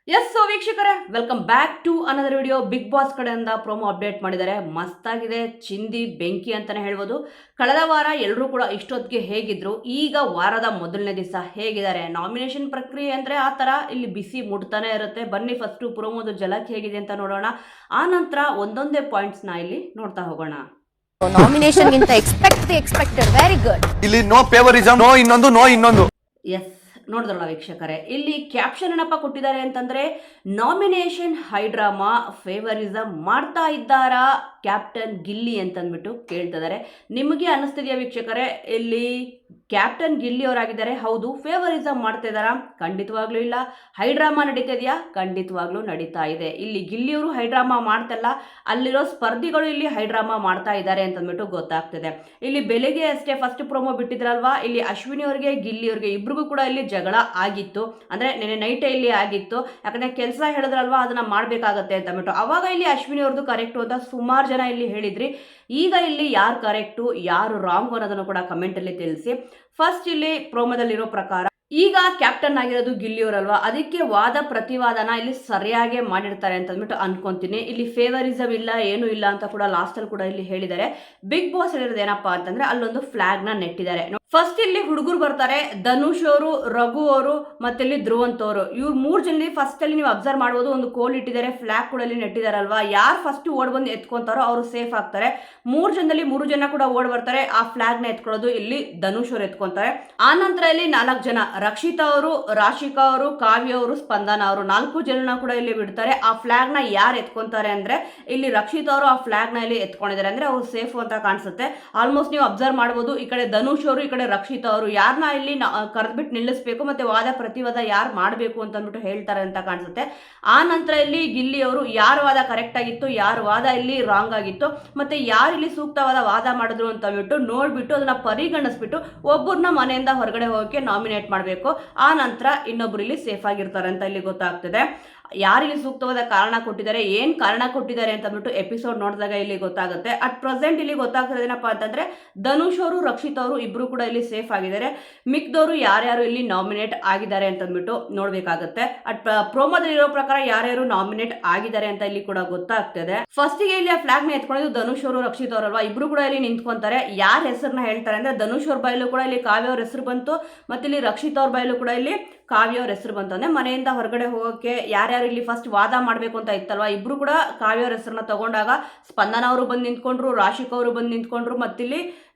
S so ವೀಕ್ಷಕರೇ, welcome back to another video. Bigg Boss ಕಡೆಯಿಂದ promo update ಮಾಡಿದ್ದಾರೆ. ಮಸ್ತಾಗಿದೆ, ಚಿಂದಿ ಬೆಂಕಿ ಅಂತಾನೆ ಹೇಳ್ಬೋದು. ಕಳೆದ ವಾರ ಎಲ್ಲರೂ ಕೂಡ ಇಷ್ಟೊತ್ತಿಗೆ ಹೇಗಿದ್ರು, ಈಗ ವಾರದ ಮೊದಲನೇ ದಿವಸ ಹೇಗಿದ್ದಾರೆ. ನಾಮಿನೇಷನ್ ಪ್ರಕ್ರಿಯೆ ಅಂದರೆ ಆ ಥರ ಇಲ್ಲಿ ಬಿಸಿ ಮುಟ್ತಾನೆ ಇರುತ್ತೆ. ಬನ್ನಿ ಫಸ್ಟು ಪ್ರೋಮೋದು ಜಲಕ್ ಹೇಗಿದೆ ಅಂತ ನೋಡೋಣ. ಆ ನಂತರ ಒಂದೊಂದೇ ಪಾಯಿಂಟ್ಸ್ನ ಇಲ್ಲಿ ನೋಡ್ತಾ ಹೋಗೋಣ. ನಾಮಿನೇಷನ್ ಗಿಂತ ಎಕ್ಸ್ಪೆಕ್ಟೆಡ್ ವೆರಿ ಗುಡ್. ಇಲ್ಲಿ ನೋ ಫೇವರಿಸಂ, ನೋ ಇನ್ನೊಂದು. ಎಸ್, ನೋಡಿದ್ರಲ್ಲ ವೀಕ್ಷಕರೇ, ಇಲ್ಲಿ ಕ್ಯಾಪ್ಷನ್ ಏನಪ್ಪ ಕೊಟ್ಟಿದ್ದಾರೆ ಅಂತಂದ್ರೆ, ನಾಮಿನೇಷನ್ ಹೈಡ್ರಾಮಾ ಫೇವರಿಸಮ್ ಮಾಡ್ತಾ ಇದ್ದಾರಾ ಕ್ಯಾಪ್ಟನ್ ಗಿಲ್ಲಿ ಅಂತಂದ್ಬಿಟ್ಟು ಕೇಳ್ತಿದ್ದಾರೆ. ನಿಮಗೆ ಅನ್ನಿಸ್ತಿದೆಯಾ ವೀಕ್ಷಕರೇ, ಇಲ್ಲಿ ಕ್ಯಾಪ್ಟನ್ ಗಿಲ್ಲಿ ಅವರಾಗಿದ್ದಾರೆ, ಹೌದು. ಫೇವರಿಸಮ್ ಮಾಡ್ತಾ ಇದ್ದಾರಾ? ಖಂಡಿತವಾಗ್ಲೂ ಇಲ್ಲ. ಹೈಡ್ರಾಮಾ ನಡೀತಾ ಇದೆಯಾ? ಖಂಡಿತವಾಗ್ಲೂ ನಡೀತಾ ಇದೆ. ಇಲ್ಲಿ ಗಿಲ್ಲಿಯವರು ಹೈಡ್ರಾಮಾ ಮಾಡ್ತಲ್ಲ, ಅಲ್ಲಿರೋ ಸ್ಪರ್ಧಿಗಳು ಇಲ್ಲಿ ಹೈಡ್ರಾಮಾ ಮಾಡ್ತಾ ಇದ್ದಾರೆ ಅಂತಂದ್ಬಿಟ್ಟು ಗೊತ್ತಾಗ್ತಿದೆ. ಇಲ್ಲಿ ಬೆಳಿಗ್ಗೆ ಅಷ್ಟೇ ಫಸ್ಟ್ ಪ್ರೋಮೋ ಬಿಟ್ಟಿದ್ರಲ್ವಾ, ಇಲ್ಲಿ ಅಶ್ವಿನಿ ಅವರಿಗೆ ಗಿಲ್ಲಿ ಅವರಿಗೆ ಇಬ್ರಿಗೂ ಕೂಡ ಇಲ್ಲಿ ಜಗಳ ಆಗಿತ್ತು. ಅಂದ್ರೆ ನೆನೆ ನೈಟೇ ಇಲ್ಲಿ ಆಗಿತ್ತು. ಯಾಕಂದ್ರೆ ಕೆಲಸ ಹೇಳಿದ್ರಲ್ವಾ, ಅದನ್ನ ಮಾಡ್ಬೇಕಾಗತ್ತೆ ಅಂತಂದ್ಬಿಟ್ಟು. ಅವಾಗ ಇಲ್ಲಿ ಅಶ್ವಿನಿ ಅವ್ರದ್ದು ಕರೆಕ್ಟು ಅಂತ ಸುಮಾರು ಜನ ಇಲ್ಲಿ ಹೇಳಿದ್ರಿ. ಈಗ ಇಲ್ಲಿ ಯಾರು ಕರೆಕ್ಟು ಯಾರು ರಾಂಗ್ ಅನ್ನೋದನ್ನು ಕೂಡ ಕಮೆಂಟ್ ಅಲ್ಲಿ ತಿಳಿಸಿ. ಫಸ್ಟ್ ಇಲ್ಲಿ ಪ್ರೋಮೋದಲ್ಲಿರೋ ಪ್ರಕಾರ ಈಗ ಕ್ಯಾಪ್ಟನ್ ಆಗಿರೋದು ಗಿಲ್ಲಿಯವರಲ್ವಾ, ಅದಕ್ಕೆ ವಾದ ಪ್ರತಿವಾದನ ಇಲ್ಲಿ ಸರಿಯಾಗಿ ಮಾಡಿರ್ತಾರೆ ಅಂತ ಅಂದ್ಬಿಟ್ಟು ಅನ್ಕೊಂತೀನಿ. ಇಲ್ಲಿ ಫೇವರಿಸಮ್ ಇಲ್ಲ, ಏನು ಇಲ್ಲ ಅಂತ ಕೂಡ ಲಾಸ್ಟ್ ಅಲ್ಲಿ ಕೂಡ ಇಲ್ಲಿ ಹೇಳಿದ್ದಾರೆ. ಬಿಗ್ ಬಾಸ್ ಹೇಳಿರೋದು ಏನಪ್ಪಾ ಅಂತಂದ್ರೆ, ಅಲ್ಲೊಂದು ಫ್ಲಾಗ್ ನ ನೆಟ್ಟಿದ್ದಾರೆ. ಫಸ್ಟ್ ಇಲ್ಲಿ ಹುಡುಗರು ಬರ್ತಾರೆ, ಧನುಷ್ ಅವರು, ರಘು ಅವರು ಮತ್ತೆ ಇಲ್ಲಿ ಧ್ರುವಂತ್ ಅವರು. ಇವ್ರು ಮೂರ್ ಜನ ಫಸ್ಟ್ ಅಲ್ಲಿ ನೀವು ಅಬ್ಸರ್ವ್ ಮಾಡಬಹುದು, ಒಂದು ಕೋಲ್ ಇಟ್ಟಿದ್ದಾರೆ, ಫ್ಲಾಗ್ ಕೂಡ ಇಲ್ಲಿ ನೆಟ್ಟಿದಾರಲ್ವಾ. ಯಾರು ಫಸ್ಟ್ ಓಡ್ ಬಂದು ಎತ್ಕೊಂತಾರೋ ಅವರು ಸೇಫ್ ಆಗ್ತಾರೆ. ಮೂರು ಜನದಲ್ಲಿ 3 ಜನ ಕೂಡ ಓಡ್ ಬರ್ತಾರೆ. ಆ ಫ್ಲಾಗ್ ನ ಎತ್ಕೊಳ್ಳೋದು ಇಲ್ಲಿ ಧನುಷ್ ಅವರು ಎತ್ಕೊಂತಾರೆ. ಆ ನಂತರ ಇಲ್ಲಿ 4 ಜನ, ರಕ್ಷಿತಾ ಅವರು, ರಾಶಿಕಾ ಅವರು, ಕಾವ್ಯ ಅವರು, ಸ್ಪಂದನ ಅವರು, 4 ಜನ ಕೂಡ ಇಲ್ಲಿ ಬಿಡ್ತಾರೆ. ಆ ಫ್ಲಾಗ್ ನ ಯಾರು ಎತ್ಕೊಂತಾರೆ ಅಂದ್ರೆ, ಇಲ್ಲಿ ರಕ್ಷಿತಾ ಅವರು ಆ ಫ್ಲಾಗ್ ನ ಇಲ್ಲಿ ಎತ್ಕೊಂಡಿದ್ದಾರೆ, ಅಂದ್ರೆ ಅವ್ರು ಸೇಫ್ ಅಂತ ಕಾಣಿಸುತ್ತೆ. ಆಲ್ಮೋಸ್ಟ್ ನೀವು ಅಬ್ಸರ್ವ್ ಮಾಡಬಹುದು, ಈ ಕಡೆ ಧನುಷ್ ಅವರು, ಈ ಕಡೆ ರಕ್ಷಿತಾ ಅವರು ಯಾರನ್ನ ಇಲ್ಲಿ ಕರೆದ್ಬಿಟ್ಟು ನಿಲ್ಲಿಸಬೇಕು ಮತ್ತೆ ವಾದ ಪ್ರತಿವಾದ ಯಾರು ಮಾಡಬೇಕು ಅಂತ ಅಂದ್ಬಿಟ್ಟು ಹೇಳ್ತಾರೆ ಅಂತ ಕಾಣಿಸುತ್ತೆ. ಆ ನಂತರ ಇಲ್ಲಿ ಗಿಲ್ಲಿ ಅವರು ಯಾರ ವಾದ ಕರೆಕ್ಟ್ ಆಗಿತ್ತು, ಯಾರ ವಾದ ಇಲ್ಲಿ ರಾಂಗ್ ಆಗಿತ್ತು, ಮತ್ತೆ ಯಾರು ಇಲ್ಲಿ ಸೂಕ್ತವಾದ ವಾದ ಮಾಡಿದ್ರು ಅಂತ ಅಂದ್ಬಿಟ್ಟು ನೋಡ್ಬಿಟ್ಟು ಅದನ್ನ ಪರಿಗಣಿಸ್ಬಿಟ್ಟು ಒಬ್ಬರನ್ನ ಮನೆಯಿಂದ ಹೊರಗಡೆ ಹೋಗಕ್ಕೆ ನಾಮಿನೇಟ್ ಮಾಡಬೇಕು. ಆ ನಂತರ ಇನ್ನೊಬ್ರು ಇಲ್ಲಿ ಸೇಫ್ ಆಗಿರ್ತಾರೆ ಅಂತ ಇಲ್ಲಿ ಗೊತ್ತಾಗ್ತದೆ. ಯಾರಿಗೆ ಸೂಕ್ತವಾದ ಕಾರಣ ಕೊಟ್ಟಿದ್ದಾರೆ, ಏನ್ ಕಾರಣ ಕೊಟ್ಟಿದ್ದಾರೆ ಅಂತ ಅಂದ್ಬಿಟ್ಟು ಎಪಿಸೋಡ್ ನೋಡಿದಾಗ ಇಲ್ಲಿ ಗೊತ್ತಾಗುತ್ತೆ. ಅಟ್ ಪ್ರೆಸೆಂಟ್ ಇಲ್ಲಿ ಗೊತ್ತಾಗ್ತದೆ ಏನಪ್ಪಾ ಅಂತಂದ್ರೆ, ಧನುಷ್ ಅವರು, ರಕ್ಷಿತ್ ಅವರು ಇಬ್ರು ಕೂಡ ಇಲ್ಲಿ ಸೇಫ್ ಆಗಿದ್ದಾರೆ. ಮಿಕ್ದವರು ಯಾರ್ಯಾರು ಇಲ್ಲಿ ನಾಮಿನೇಟ್ ಆಗಿದ್ದಾರೆ ಅಂತ ಅಂದ್ಬಿಟ್ಟು ನೋಡ್ಬೇಕಾಗತ್ತೆ. ಅಟ್ ಪ್ರೋಮೋದಲ್ಲಿ ಇರೋ ಪ್ರಕಾರ ಯಾರ್ಯಾರು ನಾಮಿನೇಟ್ ಆಗಿದ್ದಾರೆ ಅಂತ ಇಲ್ಲಿ ಕೂಡ ಗೊತ್ತಾಗ್ತದೆ. ಫಸ್ಟ್ ಗೆ ಇಲ್ಲಿ ಆ ಫ್ಲಾಗ್ ನ ಎತ್ಕೊಂಡಿದ್ದು ಧನುಷ್ ಅವರು, ರಕ್ಷಿತ್ ಅವರಲ್ವಾ, ಇಬ್ರು ಕೂಡ ಇಲ್ಲಿ ನಿಂತ್ಕೊಂತಾರೆ. ಯಾರ ಹೆಸರನ್ನ ಹೇಳ್ತಾರೆ ಅಂದ್ರೆ, ಧನುಷ್ ಅವ್ರ ಬಾಯಲ್ಲೂ ಕೂಡ ಇಲ್ಲಿ ಕಾವ್ಯ ಅವ್ರ ಹೆಸರು ಬಂತು, ಮತ್ತೆ ಇಲ್ಲಿ ರಕ್ಷಿತ್ ಅವ್ರ ಬಾಯಲ್ಲೂ ಕೂಡ ಇಲ್ಲಿ ಕಾವ್ಯ ಅವ್ರ ಹೆಸರು ಬಂತು. ಅಂದ್ರೆ ಮನೆಯಿಂದ ಹೊರಗಡೆ ಹೋಗೋಕೆ ಯಾರ್ಯಾರು ಇಲ್ಲಿ ಫಸ್ಟ್ ವಾದ ಮಾಡಬೇಕು ಅಂತ ಇತ್ತಲ್ವಾ, ಇಬ್ರು ಕೂಡ ಕಾವ್ಯ ಅವ್ರ ಹೆಸರನ್ನ ತಗೊಂಡಾಗ ಸ್ಪಂದನ ಅವರು ಬಂದು ನಿಂತ್ಕೊಂಡ್ರು, ರಾಶಿಕ್ ಅವರು ಬಂದು ನಿಂತ್ಕೊಂಡ್ರು, ಮತ್ತಿಲ್ಲಿ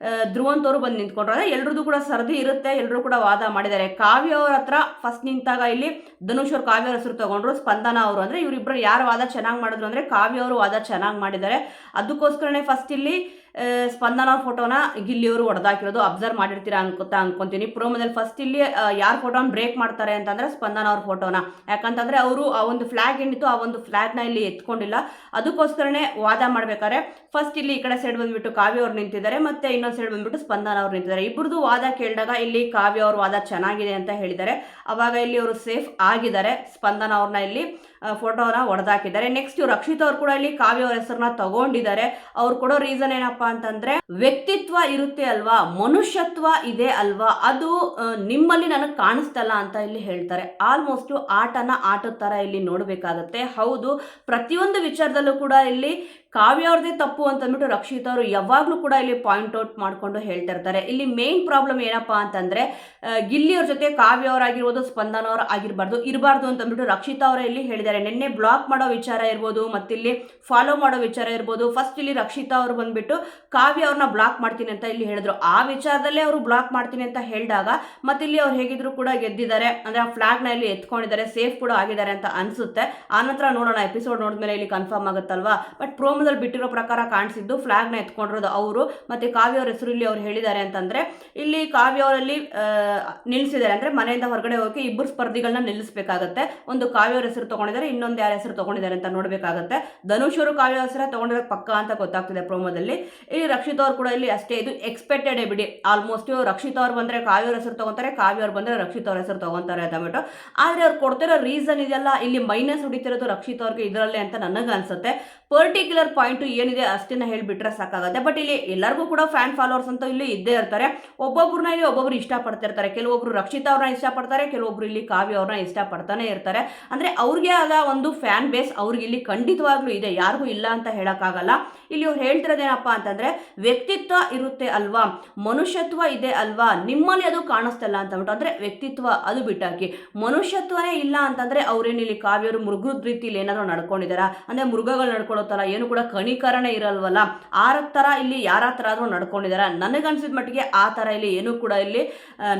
ಧ್ರುವಂತ್ ಅವರು ಬಂದು ನಿಂತ್ಕೊಂಡ್ರು. ಅಂದ್ರೆ ಎಲ್ರದ್ದು ಕೂಡ ಸರದಿ ಇರುತ್ತೆ, ಎಲ್ಲರೂ ಕೂಡ ವಾದ ಮಾಡಿದ್ದಾರೆ. ಕಾವ್ಯ ಅವ್ರ ಹತ್ರ ಫಸ್ಟ್ ನಿಂತಾಗ ಇಲ್ಲಿ ಧನುಷ್ ಅವ್ರು ಕಾವ್ಯ ಅವ್ರ ಹೆಸರು ತಗೊಂಡ್ರು, ಸ್ಪಂದನ ಅವರು ಅಂದ್ರೆ ಇವರಿಬ್ಬರು ಯಾರು ವಾದ ಚೆನ್ನಾಗಿ ಮಾಡಿದ್ರು ಅಂದ್ರೆ ಕಾವ್ಯ ಅವರು ವಾದ ಚೆನ್ನಾಗಿ ಮಾಡಿದ್ದಾರೆ. ಅದಕ್ಕೋಸ್ಕರನೇ ಫಸ್ಟ್ ಇಲ್ಲಿ ಸ್ಪಂದನ ಫೋಟೋನ ಗಿಲ್ಲಿಯವರು ಹೊಡೆದಾಕಿರೋದು ಅಬ್ಸರ್ವ್ ಮಾಡಿರ್ತೀರಾ ಅನ್ಕೊಂತೀನಿ. ಪ್ರೋಮೋದಲ್ಲಿ ಫಸ್ಟ್ ಇಲ್ಲಿ ಯಾರ ಫೋಟೋನ ಬ್ರೇಕ್ ಮಾಡ್ತಾರೆ ಅಂತಂದ್ರೆ ಸ್ಪಂದನ ಅವ್ರ ಫೋಟೋನ. ಯಾಕಂತಂದ್ರೆ ಅವರು ಆ ಒಂದು ಫ್ಲಾಗ್ ಏನಿತ್ತು, ಆ ಒಂದು ಫ್ಲಾಗ್ ನ ಇಲ್ಲಿ ಎತ್ಕೊಂಡಿಲ್ಲ. ಅದಕ್ಕೋಸ್ಕರನೇ ವಾದ ಮಾಡ್ಬೇಕಾದ್ರೆ ಫಸ್ಟ್ ಇಲ್ಲಿ ಈ ಕಡೆ ಸೈಡ್ ಬಂದ್ಬಿಟ್ಟು ಕಾವ್ಯ ಅವ್ರು ನಿಂತಿದ್ದಾರೆ, ಮತ್ತೆ ಇನ್ನೊಂದ್ ಸೈಡ್ ಬಂದ್ಬಿಟ್ಟು ಸ್ಪಂದನ ಅವ್ರು ನಿಂತಿದ್ದಾರೆ. ಇಬ್ಬರದು ವಾದ ಕೇಳಿದಾಗ ಇಲ್ಲಿ ಕಾವ್ಯ ಅವ್ರ ವಾದ ಚೆನ್ನಾಗಿದೆ ಅಂತ ಹೇಳಿದ್ದಾರೆ. ಅವಾಗ ಇಲ್ಲಿ ಅವರು ಸೇಫ್ ಆಗಿದ್ದಾರೆ. ಸ್ಪಂದನ ಅವ್ರನ್ನ ಇಲ್ಲಿ ಫೋಟೋನ ಹೊಡೆದಾಕಿದ್ದಾರೆ. ನೆಕ್ಸ್ಟ್ ರಕ್ಷಿತ್ ಅವ್ರು ಕೂಡ ಇಲ್ಲಿ ಕಾವ್ಯ ಅವ್ರ ಹೆಸರನ್ನ ತಗೊಂಡಿದ್ದಾರೆ. ಅವ್ರು ಕೊಡೋ ರೀಸನ್ ಏನಪ್ಪಾ ಅಂತಂದ್ರೆ, ವ್ಯಕ್ತಿತ್ವ ಇರುತ್ತೆ ಅಲ್ವಾ, ಮನುಷ್ಯತ್ವ ಇದೆ ಅಲ್ವಾ, ಅದು ನಿಮ್ಮಲ್ಲಿ ನನಗೆ ಕಾಣಿಸ್ತಲ್ಲ ಅಂತ ಇಲ್ಲಿ ಹೇಳ್ತಾರೆ. ಆಲ್ಮೋಸ್ಟ್ ಆಟನ ಆಟದ ತರ ಇಲ್ಲಿ ನೋಡ್ಬೇಕಾಗತ್ತೆ. ಹೌದು, ಪ್ರತಿಯೊಂದು ವಿಚಾರದಲ್ಲೂ ಕೂಡ ಇಲ್ಲಿ ಕಾವ್ಯ ಅವ್ರದೇ ತಪ್ಪು ಅಂತ ಅಂದ್ಬಿಟ್ಟು ರಕ್ಷಿತ್ ಅವರು ಯಾವಾಗ್ಲೂ ಕೂಡ ಇಲ್ಲಿ ಪಾಯಿಂಟ್ ಔಟ್ ಮಾಡ್ಕೊಂಡು ಹೇಳ್ತಾ ಇರ್ತಾರೆ. ಇಲ್ಲಿ ಮೇನ್ ಪ್ರಾಬ್ಲಮ್ ಏನಪ್ಪಾ ಅಂತಂದ್ರೆ, ಗಿಲ್ಲಿ ಅವ್ರ ಜೊತೆ ಕಾವ್ಯ ಅವರಾಗಿರ್ಬೋದು, ಸ್ಪಂದನ ಅವ್ರ ಇರಬಾರ್ದು ಅಂತ ಅಂದ್ಬಿಟ್ಟು ರಕ್ಷಿತಾ ಅವರ ಇಲ್ಲಿ ಹೇಳಿದ್ದಾರೆ. ನಿನ್ನೆ ಬ್ಲಾಕ್ ಮಾಡೋ ವಿಚಾರ ಇರ್ಬೋದು, ಮತ್ತಿಲ್ಲಿ ಫಾಲೋ ಮಾಡೋ ವಿಚಾರ ಇರ್ಬೋದು. ಫಸ್ಟ್ ಇಲ್ಲಿ ರಕ್ಷಿತಾ ಅವರು ಬಂದ್ಬಿಟ್ಟು ಕಾವ್ಯ ಅವ್ರನ್ನ ಬ್ಲಾಕ್ ಮಾಡ್ತೀನಿ ಅಂತ ಇಲ್ಲಿ ಹೇಳಿದ್ರು. ಆ ವಿಚಾರದಲ್ಲೇ ಅವರು ಬ್ಲಾಕ್ ಮಾಡ್ತೀನಿ ಅಂತ ಹೇಳಿದಾಗ ಮತ್ತಿಲ್ಲಿ ಅವ್ರು ಹೇಗಿದ್ರು ಕೂಡ ಗೆದ್ದಿದ್ದಾರೆ, ಅಂದ್ರೆ ಆ ಫ್ಲಾಗ್ ನ ಇಲ್ಲಿ ಎತ್ಕೊಂಡಿದ್ದಾರೆ, ಸೇಫ್ ಕೂಡ ಆಗಿದ್ದಾರೆ ಅಂತ ಅನ್ಸುತ್ತೆ. ಆನಂತರ ನೋಡೋಣ, ಎಪಿಸೋಡ್ ನೋಡಿದ್ಮೇಲೆ ಇಲ್ಲಿ ಕನ್ಫರ್ಮ್ ಆಗುತ್ತಲ್ವಾ. ಬಟ್ ಪ್ರೋಮೋದಲ್ಲಿ ಬಿಟ್ಟಿರೋ ಪ್ರಕಾರ ಕಾಣಿಸಿದ್ದು ಫ್ಲಾಗ್ ನ ಎತ್ಕೊಂಡಿರೋದು ಅವರು, ಮತ್ತೆ ಕಾವ್ಯ ಅವ್ರ ಹೆಸರು ಇಲ್ಲಿ ಅವ್ರು ಹೇಳಿದ್ದಾರೆ ಅಂತಂದ್ರೆ, ಇಲ್ಲಿ ಕಾವ್ಯ ಅವರಲ್ಲಿ ನಿಲ್ಲಿಸಿದ್ದಾರೆ. ಅಂದ್ರೆ ಮನೆಯಿಂದ ಹೊರಗಡೆ ಹೋಗಿ ಇಬ್ಬರು ಸ್ಪರ್ಧಿಗಳನ್ನ ನಿಲ್ಲಿಸಬೇಕಾಗತ್ತೆ. ಒಂದು ಕಾವ್ಯ ಅವ್ರ ಹೆಸರು ತಗೊಂಡಿದ್ದಾರೆ, ಇನ್ನೊಂದು ಯಾರ ಹೆಸರು ತಗೊಂಡಿದ್ದಾರೆ ಅಂತ ನೋಡ್ಬೇಕಾಗತ್ತೆ. ಧನುಷ್ ಅವರು ಕಾವ್ಯ ಹೆಸರು ತಗೊಂಡಿರೋ ಪಕ್ಕ ಅಂತ ಗೊತ್ತಾಗ್ತಿದೆ ಪ್ರೋಮೋದಲ್ಲಿ. ಇಲ್ಲಿ ರಕ್ಷಿತ್ ಅವ್ರು ಕೂಡ ಇಲ್ಲಿ ಅಷ್ಟೇ, ಇದು ಎಕ್ಸ್ಪೆಕ್ಟೆಡ್ ಬಿಡಿ. ಆಲ್ಮೋಸ್ಟ್ ರಕ್ಷಿತ್ ಅವ್ರು ಬಂದ್ರೆ ಕಾವ್ಯ ಅವ್ರ ಹೆಸರು ತಗೊಂತಾರೆ, ಕಾವ್ಯ ಅವ್ರು ಬಂದ್ರೆ ರಕ್ಷಿತ್ ಅವ್ರ ಹೆಸರು ತಗೊಂತಾರೆ ಅಂತಬಿಟ್ಟು. ಆದ್ರೆ ಅವ್ರು ಕೊಡ್ತಿರೋ ರೀಸನ್ ಇದೆಯಲ್ಲ, ಇಲ್ಲಿ ಮೈನಸ್ ಹೊಡಿತಿರೋದು ರಕ್ಷಿತ್ ಅವ್ರಿಗೆ ಇದರಲ್ಲೇ ಅಂತ ನನಗೆ ಅನ್ಸುತ್ತೆ. ಪರ್ಟಿಕ್ಯುಲರ್ ಪಾಯಿಂಟ್ ಏನಿದೆ ಅಷ್ಟನ್ನ ಹೇಳ್ಬಿಟ್ರೆ ಸಾಕಾಗುತ್ತೆ. ಬಟ್ ಇಲ್ಲಿ ಎಲ್ಲರಿಗೂ ಕೂಡ ಫ್ಯಾನ್ ಫಾಲೋವರ್ಸ್ ಅಂತ ಇಲ್ಲಿ ಇದ್ದೇ ಇರ್ತಾರೆ. ಒಬ್ಬೊಬ್ರನ್ನ ಇಲ್ಲಿ ಒಬ್ಬೊಬ್ರು ಇಷ್ಟಪಡ್ತಿರ್ತಾರೆ. ಕೆಲವೊಬ್ರು ರಕ್ಷಿತಾ ಅವ್ರನ್ನ ಇಷ್ಟಪಡ್ತಾರೆ, ಕೆಲವೊಬ್ರು ಇಲ್ಲಿ ಕಾವ್ಯ ಅವ್ರನ್ನ ಇಷ್ಟಪಡ್ತಾನೆ ಇರ್ತಾರೆ. ಅಂದ್ರೆ ಅವ್ರಿಗೆ ಆದ ಒಂದು ಫ್ಯಾನ್ ಬೇಸ್ ಅವ್ರಿಗೆ ಇಲ್ಲಿ ಖಂಡಿತವಾಗ್ಲೂ ಇದೆ, ಯಾರಿಗೂ ಇಲ್ಲ ಅಂತ ಹೇಳಕ್ಕಾಗಲ್ಲ. ಇಲ್ಲಿ ಅವ್ರು ಹೇಳ್ತಿರೋದೇನಪ್ಪ ಅಂತಂದ್ರೆ ವ್ಯಕ್ತಿತ್ವ ಇರುತ್ತೆ ಅಲ್ವಾ, ಮನುಷ್ಯತ್ವ ಇದೆ ಅಲ್ವಾ, ನಿಮ್ಮಲ್ಲಿ ಅದು ಕಾಣಿಸ್ತಲ್ಲ ಅಂತ ಅಂದ್ಬಿಟ್ಟು. ಅಂದ್ರೆ ವ್ಯಕ್ತಿತ್ವ ಅದು ಬಿಟ್ಟಾಕಿ ಮನುಷ್ಯತ್ವನೇ ಇಲ್ಲ ಅಂತಂದ್ರೆ ಅವ್ರೇನು ಇಲ್ಲಿ ಕಾವ್ಯರು ಮೃಗದ ರೀತಿಲಿ ಏನಾದ್ರು ನಡ್ಕೊಂಡಿದಾರ, ಅಂದ್ರೆ ಮೃಗಗಳು ನಡ್ಕೊಳ್ಳೋತಲ್ಲ, ಏನು ಕೂಡ ಕಣಿಕರನೇ ಇರಲ್ವಲ್ಲ, ಆ ತರ ಇಲ್ಲಿ ಯಾರ ಹತ್ರ ಆದ್ರೂ ನಡ್ಕೊಂಡಿದಾರ. ನನಗನ್ಸಿದ ಮಟ್ಟಿಗೆ ಆ ತರ ಇಲ್ಲಿ ಏನು ಕೂಡ ಇಲ್ಲಿ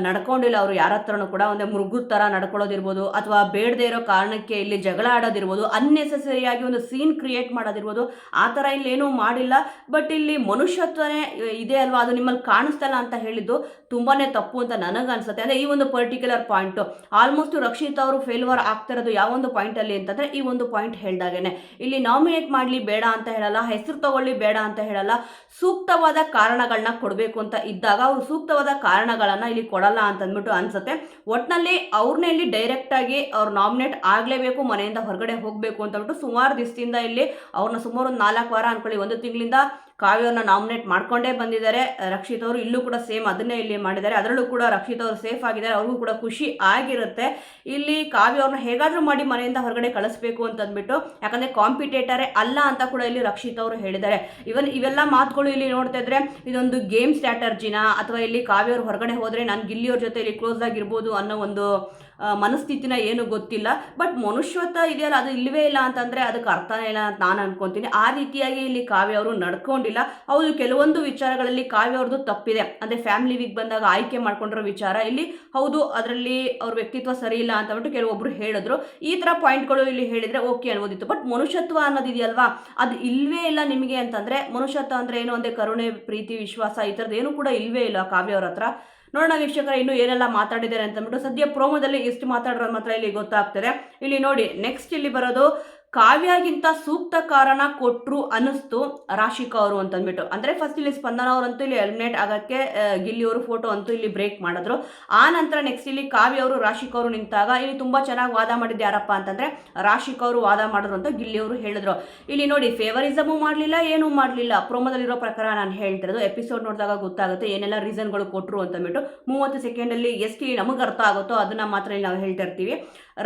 ನಡ್ಕೊಂಡಿಲ್ಲ ಅವರು ಯಾರ ಹತ್ರನೂ ಕೂಡ. ಒಂದು ಮೃಗದ ತರ ನಡ್ಕೊಳ್ಳೋದಿರ್ಬೋದು, ಅಥವಾ ಬೇಡದೇ ಇರೋ ಕಾರಣಕ್ಕೆ ಇಲ್ಲಿ ಜಗಳ ಆಡೋದಿರ್ಬೋದು, ಅನ್ನೆಸೆಸರಿಯಾಗಿ ಒಂದು ಸೀನ್ ಕ್ರಿಯೇಟ್ ಮಾಡೋದಿರ್ಬೋದು, ಆ ತರ ಇಲ್ಲಿ ಏನೂ ಮಾಡಿಲ್ಲ. ಬಟ್ ಇಲ್ಲಿ ಮನುಷ್ಯತ್ವನೇ ಇದೆ ಅಲ್ವಾ, ಅದು ನಿಮ್ಮಲ್ಲಿ ಕಾಣಿಸ್ತಲ್ಲ ಅಂತ ಹೇಳಿದ್ದು ತುಂಬಾನೇ ತಪ್ಪು ಅಂತ ನನಗನ್ಸುತ್ತೆ. ಅಂದ್ರೆ ಈ ಒಂದು ಪರ್ಟಿಕ್ಯುಲರ್ ಪಾಯಿಂಟ್ ಆಲ್ಮೋಸ್ಟ್ ರಕ್ಷಿತ್ ಅವರು ಫೇಲ್ಯೂರ್ ಆಗ್ತಿರೋದು ಯಾವ ಒಂದು ಪಾಯಿಂಟ್ ಅಲ್ಲಿ ಅಂತಂದ್ರೆ ಈ ಒಂದು ಪಾಯಿಂಟ್ ಹೇಳ್ದಾಗೇನೆ. ಇಲ್ಲಿ ನಾಮಿನೇಟ್ ಮಾಡ್ಲಿ ಬೇಡ ಅಂತ ಹೇಳಲ್ಲ, ಹೆಸರು ತಗೊಳ್ಳಿ ಬೇಡ ಅಂತ ಹೇಳಲ್ಲ, ಸೂಕ್ತವಾದ ಕಾರಣಗಳನ್ನ ಕೊಡಬೇಕು ಅಂತ ಇದ್ದಾಗ ಅವರು ಸೂಕ್ತವಾದ ಕಾರಣಗಳನ್ನ ಇಲ್ಲಿ ಕೊಡಲ್ಲ ಅಂತ ಅಂದ್ಬಿಟ್ಟು ಅನ್ಸುತ್ತೆ. ಒಟ್ನಲ್ಲಿ ಅವ್ರನ್ನ ಇಲ್ಲಿ ಡೈರೆಕ್ಟ್ ಆಗಿ ಅವ್ರು ನಾಮಿನೇಟ್ ಆಗ್ಲೇಬೇಕು, ಮನೆಯಿಂದ ಹೊರಗಡೆ ಹೋಗ್ಬೇಕು ಅಂತ ಅಂದ್ಬಿಟ್ಟು ಸುಮಾರು ದಿವಸದಿಂದ ಇಲ್ಲಿ ಅವ್ರನ್ನ ಸುಮಾರು ಒಂದು 4 ವಾರ ಅನ್ಕೊಳ್ಳಿ, 1 ತಿಂಗಳಿಂದ ಕಾವ್ಯವ್ರನ್ನ ನಾಮಿನೇಟ್ ಮಾಡ್ಕೊಂಡೇ ಬಂದಿದ್ದಾರೆ. ರಕ್ಷಿತ್ ಅವರು ಇಲ್ಲೂ ಕೂಡ ಸೇಮ್ ಅದನ್ನೇ ಇಲ್ಲಿ ಮಾಡಿದ್ದಾರೆ. ಅದರಲ್ಲೂ ಕೂಡ ರಕ್ಷಿತ್ ಅವರು ಸೇಫ್ ಆಗಿದ್ದಾರೆ, ಅವ್ರಿಗೂ ಕೂಡ ಖುಷಿ ಆಗಿರುತ್ತೆ. ಇಲ್ಲಿ ಕಾವ್ಯ ಅವ್ರನ್ನ ಹೇಗಾದ್ರೂ ಮಾಡಿ ಮನೆಯಿಂದ ಹೊರಗಡೆ ಕಳಿಸ್ಬೇಕು ಅಂತ ಅಂದ್ಬಿಟ್ಟು, ಯಾಕಂದ್ರೆ ಕಾಂಪಿಟೇಟರೇ ಅಲ್ಲ ಅಂತ ಕೂಡ ಇಲ್ಲಿ ರಕ್ಷಿತ್ ಅವರು ಹೇಳಿದ್ದಾರೆ. ಇವೆಲ್ಲ ಮಾತುಗಳು ಇಲ್ಲಿ ನೋಡ್ತಾ ಇದ್ರೆ ಇದೊಂದು ಗೇಮ್ ಸ್ಟ್ರಾಟರ್ಜಿನ, ಅಥವಾ ಇಲ್ಲಿ ಕಾವ್ಯ ಅವರು ಹೊರಗಡೆ ಹೋದ್ರೆ ನಾನು ಗಿಲ್ಲಿಯವ್ರ ಜೊತೆ ಇಲ್ಲಿ ಕ್ಲೋಸ್ ಆಗಿರ್ಬೋದು ಅನ್ನೋ ಒಂದು ಮನಸ್ಥಿತಿನ ಏನು ಗೊತ್ತಿಲ್ಲ. ಬಟ್ ಮನುಷ್ಯತ್ವ ಇದೆಯಲ್ಲ ಅದು ಇಲ್ಲವೇ ಇಲ್ಲ ಅಂತಂದ್ರೆ ಅದಕ್ಕೆ ಅರ್ಥನೇ ಇಲ್ಲ ಅಂತ ನಾನು ಅನ್ಕೊಂತೀನಿ. ಆ ರೀತಿಯಾಗಿ ಇಲ್ಲಿ ಕಾವ್ಯ ಅವರು ನಡ್ಕೊಂಡಿಲ್ಲ. ಹೌದು, ಕೆಲವೊಂದು ವಿಚಾರಗಳಲ್ಲಿ ಕಾವ್ಯ ಅವ್ರದ್ದು ತಪ್ಪಿದೆ. ಅಂದ್ರೆ ಫ್ಯಾಮಿಲಿ ವೀಕ್ ಬಂದಾಗ ಆಯ್ಕೆ ಮಾಡ್ಕೊಂಡಿರೋ ವಿಚಾರ ಇಲ್ಲಿ ಹೌದು, ಅದರಲ್ಲಿ ಅವ್ರ ವ್ಯಕ್ತಿತ್ವ ಸರಿ ಇಲ್ಲ ಅಂತ ಅಂದ್ಬಿಟ್ಟು ಕೆಲವೊಬ್ರು ಹೇಳಿದ್ರು. ಈ ತರ ಪಾಯಿಂಟ್ಗಳು ಇಲ್ಲಿ ಹೇಳಿದ್ರೆ ಓಕೆ ಅನ್ಬೋದಿತ್ತು. ಬಟ್ ಮನುಷ್ಯತ್ವ ಅನ್ನೋದಿದೆಯಲ್ವಾ, ಅದು ಇಲ್ವೇ ಇಲ್ಲ ನಿಮಗೆ ಅಂತಂದ್ರೆ, ಮನುಷ್ಯತ್ವ ಅಂದ್ರೆ ಏನು ಅಂದ್ರೆ ಕರುಣೆ, ಪ್ರೀತಿ, ವಿಶ್ವಾಸ, ಈ ಥರದ್ದು ಏನು ಕೂಡ ಇಲ್ವೇ ಇಲ್ಲ ಕಾವ್ಯ ಅವ್ರ ಹತ್ರ. ನೋಡೋಣ ವೀಕ್ಷಕರ ಇನ್ನೂ ಏನೆಲ್ಲ ಮಾತಾಡಿದ್ದಾರೆ ಅಂತ ಅಂದ್ಬಿಟ್ಟು. ಸದ್ಯ ಪ್ರೋಮೋದಲ್ಲಿ ಎಷ್ಟು ಮಾತಾಡೋದು ಮಾತ್ರ ಇಲ್ಲಿ ಗೊತ್ತಾಗ್ತದೆ. ಇಲ್ಲಿ ನೋಡಿ, ನೆಕ್ಸ್ಟ್ ಇಲ್ಲಿ ಬರೋದು ಕಾವ್ಯಗಿಂತ ಸೂಕ್ತ ಕಾರಣ ಕೊಟ್ರು ಅನ್ನಿಸ್ತು ರಾಶಿಕಾ ಅವರು ಅಂತಂದ್ಬಿಟ್ಟು. ಅಂದ್ರೆ ಫಸ್ಟ್ ಇಲ್ಲಿ ಸ್ಪಂದನ ಅವರಂತೂ ಇಲ್ಲಿ ಎಲಿಮಿನೇಟ್ ಆಗಕ್ಕೆ ಗಿಲ್ಲಿಯವರು ಫೋಟೋ ಅಂತೂ ಇಲ್ಲಿ ಬ್ರೇಕ್ ಮಾಡಿದ್ರು. ಆ ನಂತರ ನೆಕ್ಸ್ಟ್ ಇಲ್ಲಿ ಕಾವ್ಯ ಅವರು ರಾಶಿಕಾ ಅವರು ನಿಂತಾಗ ಇಲ್ಲಿ ತುಂಬಾ ಚೆನ್ನಾಗಿ ವಾದ ಮಾಡಿದ್ದು ಯಾರಪ್ಪ ಅಂತಂದ್ರೆ ರಾಶಿಕಾ ಅವರು ವಾದ ಮಾಡಿದ್ರು ಅಂತ ಗಿಲ್ಲಿಯವರು ಹೇಳಿದ್ರು. ಇಲ್ಲಿ ನೋಡಿ, ಫೇವರಿಸಮು ಮಾಡಲಿಲ್ಲ, ಏನೂ ಮಾಡಲಿಲ್ಲ. ಪ್ರೋಮೋದಲ್ಲಿರೋ ಪ್ರಕಾರ ನಾನು ಹೇಳ್ತಿರೋದು, ಎಪಿಸೋಡ್ ನೋಡಿದಾಗ ಗೊತ್ತಾಗುತ್ತೆ ಏನೆಲ್ಲ ರೀಸನ್ಗಳು ಕೊಟ್ಟರು ಅಂತಂದ್ಬಿಟ್ಟು. 30 ಸೆಕೆಂಡಲ್ಲಿ ಎಷ್ಟು ನಮಗೆ ಅರ್ಥ ಆಗುತ್ತೋ ಅದನ್ನ ಮಾತ್ರ ಇಲ್ಲಿ ನಾವು ಹೇಳ್ತಾ ಇರ್ತೀವಿ.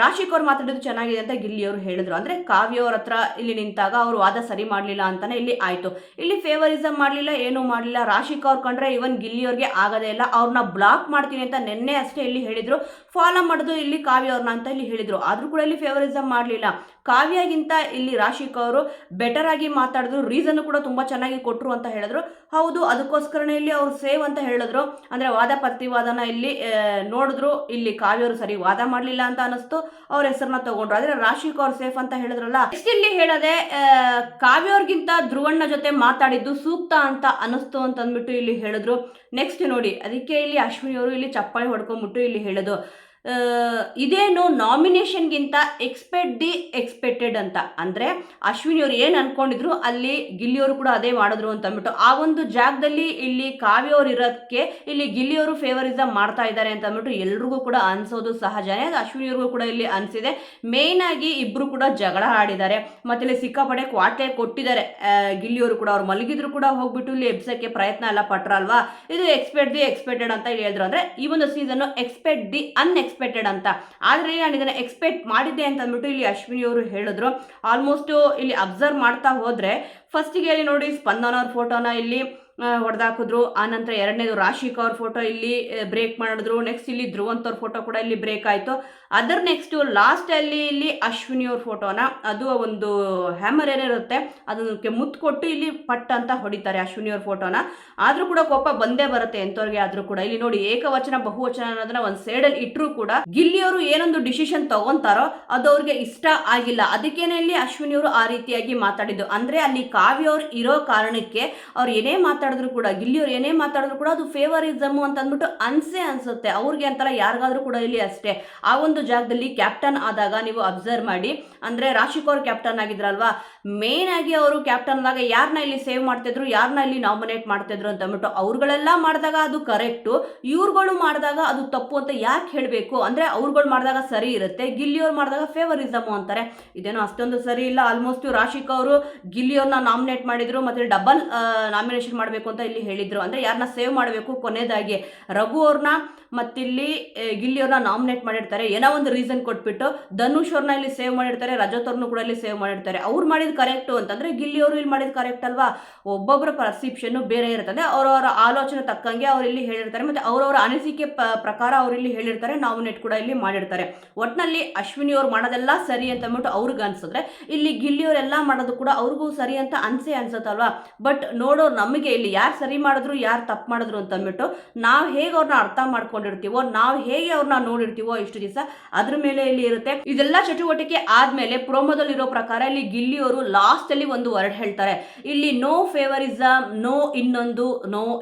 ರಾಶಿಕಾ ಅವ್ರು ಮಾತಾಡೋದು ಚೆನ್ನಾಗಿದೆ ಅಂತ ಗಿಲ್ಲಿಯವರು ಹೇಳಿದ್ರು. ಅಂದ್ರೆ ಕಾವ್ಯ ಅವ್ರ ಹತ್ರ ಇಲ್ಲಿ ನಿಂತಾಗ ಅವರು ವಾದ ಸರಿ ಮಾಡಲಿಲ್ಲ ಅಂತಾನೆ ಇಲ್ಲಿ ಆಯ್ತು. ಇಲ್ಲಿ ಫೇವರಿಸಮ್ ಮಾಡಲಿಲ್ಲ, ಏನೂ ಮಾಡಲಿಲ್ಲ. ರಾಶಿಕಾ ಅವ್ರು ಕಂಡ್ರೆ ಇವನ್ ಗಿಲ್ಲಿಯವ್ರಿಗೆ ಆಗದೇ ಇಲ್ಲ, ಅವ್ರನ್ನ ಬ್ಲಾಕ್ ಮಾಡ್ತೀನಿ ಅಂತ ನಿನ್ನೆ ಅಷ್ಟೇ ಇಲ್ಲಿ ಹೇಳಿದ್ರು. ಫಾಲೋ ಮಾಡೋದು ಇಲ್ಲಿ ಕಾವ್ಯ ಅವ್ರನ್ನ ಅಂತ ಇಲ್ಲಿ ಹೇಳಿದ್ರು. ಆದ್ರೂ ಕೂಡ ಇಲ್ಲಿ ಫೇವರಿಸಮ್ ಮಾಡಲಿಲ್ಲ. ಕಾವ್ಯಗಿಂತ ಇಲ್ಲಿ ರಾಶಿಕಾ ಅವರು ಬೆಟರ್ ಆಗಿ ಮಾತಾಡಿದ್ರು, ರೀಸನ್ ಕೂಡ ತುಂಬಾ ಚೆನ್ನಾಗಿ ಕೊಟ್ರು ಅಂತ ಹೇಳಿದ್ರು. ಹೌದು, ಅದಕ್ಕೋಸ್ಕರನೇ ಇಲ್ಲಿ ಅವ್ರು ಸೇವ್ ಅಂತ ಹೇಳಿದ್ರು. ಅಂದ್ರೆ ವಾದ ಪ್ರತಿವಾದನ ಇಲ್ಲಿ ನೋಡಿದ್ರು. ಇಲ್ಲಿ ಕಾವ್ಯ ಅವರು ಸರಿ ವಾದ ಮಾಡಲಿಲ್ಲ ಅಂತ ಅನಿಸ್ತು, ಅವ್ರ ಹೆಸರನ್ನ ತಗೊಂಡ್ರು. ಆದ್ರೆ ರಾಶಿಕಾ ಅವ್ರು ಸೇಫ್ ಅಂತ ಹೇಳಿದ್ರಲ್ಲ. ನೆಕ್ಸ್ಟ್ ಇಲ್ಲಿ ಹೇಳದೆ ಕಾವ್ಯ ಅವ್ರಿಗಿಂತ ಧ್ರುವಣ್ಣ ಜೊತೆ ಮಾತಾಡಿದ್ದು ಸೂಕ್ತ ಅಂತ ಅನಿಸ್ತು ಅಂತ ಅಂದ್ಬಿಟ್ಟು ಇಲ್ಲಿ ಹೇಳಿದ್ರು. ನೆಕ್ಸ್ಟ್ ನೋಡಿ, ಅದಕ್ಕೆ ಇಲ್ಲಿ ಅಶ್ವಿನಿ ಅವರು ಇಲ್ಲಿ ಚಪ್ಪಾಳೆ ಹೊಡ್ಕೊಂಡ್ಬಿಟ್ಟು ಇಲ್ಲಿ ಹೇಳೋದು, ಇದೇನು ನಾಮಿನೇಷನ್ಗಿಂತ ಎಕ್ಸ್ಪೆಕ್ಟ್ ದಿ ಎಕ್ಸ್ಪೆಕ್ಟೆಡ್ ಅಂತ. ಅಂದರೆ ಅಶ್ವಿನಿ ಅವರು ಏನು ಅನ್ಕೊಂಡಿದ್ರು ಅಲ್ಲಿ ಗಿಲ್ಲಿಯವರು ಕೂಡ ಅದೇ ಮಾಡಿದ್ರು ಅಂತ ಅಂದ್ಬಿಟ್ಟು, ಆ ಒಂದು ಜಾಗದಲ್ಲಿ ಇಲ್ಲಿ ಕಾವ್ಯ ಅವ್ರು ಇರೋದಕ್ಕೆ ಇಲ್ಲಿ ಗಿಲ್ಲಿಯವರು ಫೇವರಿಸಮ್ ಮಾಡ್ತಾ ಇದ್ದಾರೆ ಅಂತ ಅಂದ್ಬಿಟ್ಟು ಎಲ್ರಿಗೂ ಕೂಡ ಅನ್ಸೋದು ಸಹಜನೇ. ಅದು ಅಶ್ವಿನಿಯವ್ರಿಗೂ ಕೂಡ ಇಲ್ಲಿ ಅನಿಸಿದೆ. ಮೇಯ್ನ್ ಆಗಿ ಇಬ್ಬರು ಕೂಡ ಜಗಳ ಆಡಿದ್ದಾರೆ, ಮತ್ತೆ ಇಲ್ಲಿ ಸಿಕ್ಕಾಪಡೆ ಕ್ವಾಟೆ ಕೊಟ್ಟಿದ್ದಾರೆ ಗಿಲ್ಲಿಯವರು ಕೂಡ. ಅವ್ರು ಮಲಗಿದ್ರು ಕೂಡ ಹೋಗ್ಬಿಟ್ಟು ಇಲ್ಲಿ ಎಬ್ಸಕ್ಕೆ ಪ್ರಯತ್ನ ಎಲ್ಲ ಪಟ್ರಲ್ವಾ. ಇದು ಎಕ್ಸ್ಪೆಕ್ಟ್ ದಿ ಎಕ್ಸ್ಪೆಕ್ಟೆಡ್ ಅಂತ ಇಲ್ಲಿ ಹೇಳಿದ್ರು. ಅಂದರೆ ಈ ಒಂದು ಸೀಸನ್ ಎಕ್ಸ್ಪೆಕ್ಟ್ ದಿ ಅನ್ಎಕ್ಸ್ಪೆಕ್ಟೆಡ್ ಅಂತ. ಆದ್ರೆ ನಾನು ಇದನ್ನ ಎಕ್ಸ್ಪೆಕ್ಟ್ ಮಾಡಿದ್ದೆ ಅಂತ ಅಂದ್ಬಿಟ್ಟು ಇಲ್ಲಿ ಅಶ್ವಿನಿ ಅವರು ಹೇಳಿದ್ರು. ಆಲ್ಮೋಸ್ಟ್ ಇಲ್ಲಿ ಅಬ್ಸರ್ವ್ ಮಾಡ್ತಾ ಹೋದ್ರೆ ಫಸ್ಟಿಗೆ ಇಲ್ಲಿ ನೋಡಿ ಸ್ಪಂದನ ಅವ್ರ ಫೋಟೋನ ಇಲ್ಲಿ ಹೊಡೆದಾಕಿದ್ರು. ಆನಂತರ ಎರಡನೇದು ರಾಶಿಕಾ ಅವ್ರ ಫೋಟೋ ಇಲ್ಲಿ ಬ್ರೇಕ್ ಮಾಡಿದ್ರು. ನೆಕ್ಸ್ಟ್ ಇಲ್ಲಿ ಧ್ರುವಂತ್ ಅವ್ರ ಫೋಟೋ ಕೂಡ ಇಲ್ಲಿ ಬ್ರೇಕ್ ಆಯಿತು. ಅದರ ನೆಕ್ಸ್ಟ್ ಲಾಸ್ಟ್ ಅಲ್ಲಿ ಇಲ್ಲಿ ಅಶ್ವಿನಿ ಅವ್ರ ಫೋಟೋನ, ಅದು ಒಂದು ಹ್ಯಾಮರ್ ಏನಿರುತ್ತೆ ಅದಕ್ಕೆ ಮುತ್ತು ಕೊಟ್ಟು ಇಲ್ಲಿ ಪಟ್ ಅಂತ ಹೊಡಿತಾರೆ ಅಶ್ವಿನಿ ಅವ್ರ ಫೋಟೋನ. ಆದ್ರೂ ಕೂಡ ಕೋಪ ಬಂದೇ ಬರುತ್ತೆ ಎಂತವ್ರಿಗೆ. ಆದ್ರೂ ಕೂಡ ಇಲ್ಲಿ ನೋಡಿ, ಏಕವಚನ ಬಹುವಚನ ಅನ್ನೋದನ್ನ ಒಂದು ಸೈಡಲ್ಲಿ ಇಟ್ಟರು ಕೂಡ ಗಿಲ್ಲಿಯವರು ಏನೊಂದು ಡಿಸಿಷನ್ ತಗೊಂತಾರೋ ಅದು ಅವ್ರಿಗೆ ಇಷ್ಟ ಆಗಿಲ್ಲ. ಅದಕ್ಕೇನೆ ಇಲ್ಲಿ ಅಶ್ವಿನಿ ಅವರು ಆ ರೀತಿಯಾಗಿ ಮಾತಾಡಿದ್ದು. ಅಂದ್ರೆ ಅಲ್ಲಿ ಕಾವ್ಯ ಅವ್ರು ಇರೋ ಕಾರಣಕ್ಕೆ ಅವ್ರು ಏನೇ ಮಾತಾಡಿದ್ರು ಕೂಡ, ಗಿಲ್ಲಿಯವ್ರು ಏನೇ ಮಾತಾಡಿದ್ರು ಕೂಡ ಅದು ಫೇವರಿಸಮ್ ಅಂತ ಅಂದ್ಬಿಟ್ಟು ಅನ್ಸುತ್ತೆ ಅವ್ರಿಗೆ ಅಂತಲ್ಲ, ಯಾರಿಗಾದ್ರೂ ಕೂಡ ಇಲ್ಲಿ ಅಷ್ಟೇ. ಆ ಒಂದು ಜಾಗದಲ್ಲಿ ಕ್ಯಾಪ್ಟನ್ ಆದಾಗ ನೀವು ಅಬ್ಸರ್ವ್ ಮಾಡಿ, ಅಂದ್ರೆ ರಾಶಿಕ್ ಅವ್ರು ಕ್ಯಾಪ್ಟನ್ ಆಗಿದ್ರಲ್ವಾ, ಮೇನ್ ಆಗಿ ಅವರು ಕ್ಯಾಪ್ಟನ್ ಆದಾಗ ಯಾರನ್ನ ಇಲ್ಲಿ ಸೇವ್ ಮಾಡ್ತಿದ್ರು, ಯಾರನ್ನ ಇಲ್ಲಿ ನಾಮಿನೇಟ್ ಮಾಡ್ತಿದ್ರು ಅಂತ ಅಂದ್ಬಿಟ್ಟು ಅವ್ರುಗಳೆಲ್ಲ ಮಾಡಿದಾಗ ಅದು ಕರೆಕ್ಟು, ಇವ್ರುಗಳು ಮಾಡಿದಾಗ ಅದು ತಪ್ಪು ಅಂತ ಯಾಕೆ ಹೇಳಬೇಕು? ಅಂದ್ರೆ ಅವ್ರುಗಳು ಮಾಡಿದಾಗ ಸರಿ ಇರುತ್ತೆ, ಗಿಲ್ಲಿಯವ್ರು ಮಾಡಿದಾಗ ಫೇವರಿಸಮ್ ಅಂತಾರೆ. ಇದೇನೋ ಅಷ್ಟೊಂದು ಸರಿ ಇಲ್ಲ. ಆಲ್ಮೋಸ್ಟ್ ರಾಶಿಕ್ ಅವರು ಗಿಲ್ಲಿಯವ್ರನ್ನ ನಾಮಿನೇಟ್ ಮಾಡಿದ್ರು, ಮತ್ತೆ ಡಬಲ್ ನಾಮಿನೇಷನ್ ಮಾಡಬೇಕು ಅಂತ ಇಲ್ಲಿ ಹೇಳಿದ್ರು. ಅಂದ್ರೆ ಯಾರನ್ನ ಸೇವ್ ಮಾಡಬೇಕು, ಕೊನೆಯದಾಗಿ ರಘು ಅವ್ರನ್ನ ಮತ್ತಿಲ್ಲಿ ಗಿಲ್ಲಿಯವ್ರನ್ನ ನಾಮಿನೇಟ್ ಮಾಡಿರ್ತಾರೆ, ಏನೋ ಒಂದು ರೀಸನ್ ಕೊಟ್ಬಿಟ್ಟು. ಧನುಷ್ ಅವ್ರನ್ನ ಇಲ್ಲಿ ಸೇವ್ ಮಾಡಿರ್ತಾರೆ, ರಜತ್ ಅವ್ರನ್ನು ಕೂಡ ಇಲ್ಲಿ ಸೇವ್ ಮಾಡಿರ್ತಾರೆ. ಅವ್ರು ಮಾಡಿದ್ ಕರೆಕ್ಟು ಅಂತಂದ್ರೆ ಗಿಲ್ಲಿಯವರು ಇಲ್ಲಿ ಮಾಡಿದ್ ಕರೆಕ್ಟ್ ಅಲ್ವಾ? ಒಬ್ಬೊಬ್ಬರ ಪರ್ಸೆಪ್ಷನ್ ಬೇರೆ ಇರುತ್ತೆ, ಅವರವರ ಆಲೋಚನೆ ತಕ್ಕಂಗೆ ಅವ್ರು ಇಲ್ಲಿ ಹೇಳಿರ್ತಾರೆ, ಮತ್ತೆ ಅವರವರ ಅನಿಸಿಕೆ ಪ್ರಕಾರ ಅವ್ರು ಇಲ್ಲಿ ಹೇಳಿರ್ತಾರೆ, ನಾಮಿನೇಟ್ ಕೂಡ ಇಲ್ಲಿ ಮಾಡಿರ್ತಾರೆ. ಒಟ್ನಲ್ಲಿ ಅಶ್ವಿನಿ ಅವ್ರು ಮಾಡೋದೆಲ್ಲ ಸರಿ ಅಂತ ಅಂದ್ಬಿಟ್ಟು ಅವ್ರಿಗೆ ಅನ್ಸಿದ್ರೆ, ಇಲ್ಲಿ ಗಿಲ್ಲಿಯವರೆಲ್ಲ ಮಾಡೋದು ಕೂಡ ಅವ್ರಿಗೂ ಸರಿ ಅಂತ ಅನ್ಸುತ್ತಲ್ವಾ? ಬಟ್ ನೋಡೋರು ನಮಗೆ ಇಲ್ಲಿ ಯಾರು ಸರಿ ಮಾಡಿದ್ರು, ಯಾರು ತಪ್ಪು ಮಾಡಿದ್ರು ಅಂತ ಅಂದ್ಬಿಟ್ಟು ನಾವು ಹೇಗೆ ಅವ್ರನ್ನ ಅರ್ಥ ಮಾಡ್ಕೊಂಡಿರ್ತೀವೋ, ನಾವು ಹೇಗೆ ಅವ್ರನ್ನ ನೋಡಿರ್ತೀವೋ ಇಷ್ಟು ದಿವಸ, ಅದ್ರ ಮೇಲೆ ಇಲ್ಲಿ ಇರುತ್ತೆ. ಇದೆಲ್ಲ ಚಟುವಟಿಕೆ ಆದ್ಮೇಲೆ ಪ್ರೋಮೋದಲ್ಲಿ ಇರೋ ಪ್ರಕಾರ ಇಲ್ಲಿ ಗಿಲ್ಲಿಯವರು ಲಾಸ್ಟ್ ಅಲ್ಲಿ ಒಂದು ವರ್ಡ್ ಹೇಳ್ತಾರೆ, ಇಲ್ಲಿ ನೋ ಫೇವರಿಸಮ್, ನೋ ಇನ್ನೊಂದು